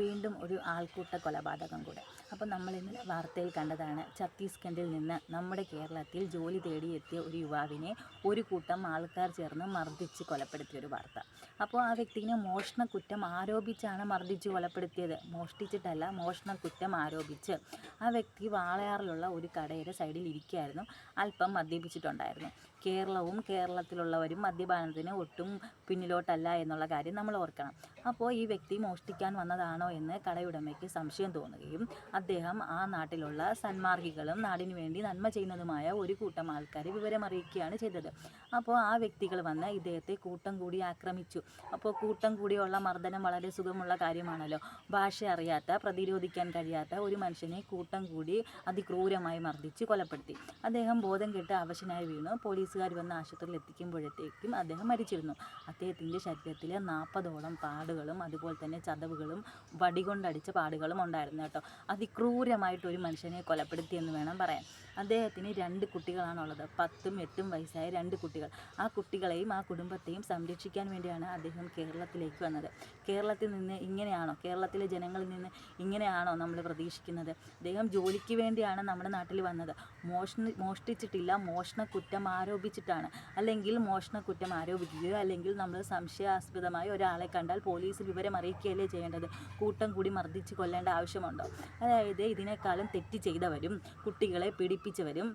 വീണ്ടും ഒരു ആൾക്കൂട്ട കൊലപാതകം കൂടെ. അപ്പോൾ നമ്മൾ ഇന്നലെ വാർത്തയിൽ കണ്ടതാണ്, ഛത്തീസ്ഗഡിൽ നിന്ന് നമ്മുടെ കേരളത്തിൽ ജോലി തേടിയെത്തിയ ഒരു യുവാവിനെ ഒരു കൂട്ടം ആൾക്കാർ ചേർന്ന് മർദ്ദിച്ച് കൊലപ്പെടുത്തിയൊരു വാർത്ത. അപ്പോൾ ആ വ്യക്തിനെ മോഷണക്കുറ്റം ആരോപിച്ചാണ് മർദ്ദിച്ച് കൊലപ്പെടുത്തിയത്. മോഷ്ടിച്ചിട്ടല്ല, മോഷണക്കുറ്റം ആരോപിച്ച്. ആ വ്യക്തി വാളയാറിലുള്ള ഒരു കടയുടെ സൈഡിൽ ഇരിക്കുകയായിരുന്നു. അല്പം മദ്യപിച്ചിട്ടുണ്ടായിരുന്നു. കേരളവും കേരളത്തിലുള്ളവരും മദ്യപാനത്തിന് ഒട്ടും പിന്നിലോട്ടല്ല എന്നുള്ള കാര്യം നമ്മൾ ഓർക്കണം. അപ്പോൾ ഈ വ്യക്തി മോഷ്ടിക്കാൻ വന്നതാണോ എന്ന് കടയുടമയ്ക്ക് സംശയം തോന്നുകയും അദ്ദേഹം ആ നാട്ടിലുള്ള സന്മാർഗികളും നാടിനു വേണ്ടി നന്മ ചെയ്യുന്നതുമായ ഒരു കൂട്ടം ആൾക്കാരെ വിവരമറിയിക്കുകയാണ് ചെയ്തത്. അപ്പോൾ ആ വ്യക്തികൾ വന്ന് ഇദ്ദേഹത്തെ കൂട്ടം കൂടി ആക്രമിച്ചു. അപ്പോൾ കൂട്ടം കൂടിയുള്ള മർദ്ദനം വളരെ സുഖമുള്ള കാര്യമാണല്ലോ. ഭാഷ അറിയാത്ത, പ്രതിരോധിക്കാൻ കഴിയാത്ത ഒരു മനുഷ്യനെ കൂട്ടം കൂടി അതിക്രൂരമായി മർദ്ദിച്ച് കൊലപ്പെടുത്തി. അദ്ദേഹം ബോധം കെട്ട് അവശനായി വീണു. പോലീസുകാർ വന്ന് ആശുപത്രിയിൽ എത്തിക്കുമ്പോഴത്തേക്കും അദ്ദേഹം മരിച്ചിരുന്നു. അദ്ദേഹത്തിൻ്റെ ശരീരത്തിൽ 40ഓളം പാടുകളും അതുപോലെ തന്നെ ചതവുകളും വടികൊണ്ടടിച്ച പാടുകളും ഉണ്ടായിരുന്നു കേട്ടോ. അതിക്രൂരമായിട്ടൊരു മനുഷ്യനെ കൊലപ്പെടുത്തിയെന്ന് വേണം പറയാൻ. അദ്ദേഹത്തിന് 2 കുട്ടികളാണുള്ളത്. 10ഉം 8ഉം വയസ്സായ 2 കുട്ടികൾ. ആ കുട്ടികളെയും ആ കുടുംബത്തെയും സംരക്ഷിക്കാൻ വേണ്ടിയാണ് അദ്ദേഹം കേരളത്തിലേക്ക് വന്നത്. കേരളത്തിൽ നിന്ന് ഇങ്ങനെയാണോ, കേരളത്തിലെ ജനങ്ങളിൽ നിന്ന് ഇങ്ങനെയാണോ നമ്മൾ പ്രതീക്ഷിക്കുന്നത്? അദ്ദേഹം ജോലിക്ക് വേണ്ടിയാണ് നമ്മുടെ നാട്ടിൽ വന്നത്. മോഷ്ടിച്ചിട്ടില്ല, മോഷണക്കുറ്റം ആരോപിച്ചിട്ടാണ്. അല്ലെങ്കിൽ മോഷണക്കുറ്റം ആരോപിക്കുകയോ അല്ലെങ്കിൽ നമ്മൾ സംശയാസ്പദമായി ഒരാളെ കണ്ടാൽ പോലീസ് വിവരം അറിയിക്കുകയല്ലേ ചെയ്യേണ്ടത്? കൂട്ടം കൂടി മർദ്ദിച്ച് കൊല്ലേണ്ട ആവശ്യമുണ്ടോ? അതായത് ഇതിനേക്കാളും തെറ്റ് ചെയ്തവരും കുട്ടികളെ പീഡിപ്പിച്ചവരും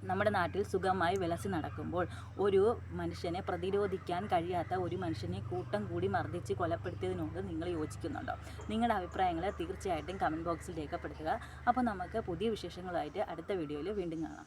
നമ്മുടെ നാട്ടിൽ സുഖമായി വിലസി നടക്കുമ്പോൾ ഒരു മനുഷ്യനെ പ്രതിരോധിക്കാൻ കഴിയാത്ത ഒരു മനുഷ്യനെ കൂട്ടം കൂടി മർദ്ദിച്ച് കൊലപ്പെടുത്തിയതിനോട് നിങ്ങൾ യോജിക്കുന്നുണ്ടോ? നിങ്ങളുടെ അഭിപ്രായങ്ങൾ തീർച്ചയായിട്ടും കമൻറ്റ് ബോക്സിൽ രേഖപ്പെടുത്തുക. അപ്പോൾ നമുക്ക് പുതിയ വിശേഷങ്ങളുമായിട്ട് അടുത്ത വീഡിയോയിൽ വീണ്ടും കാണാം.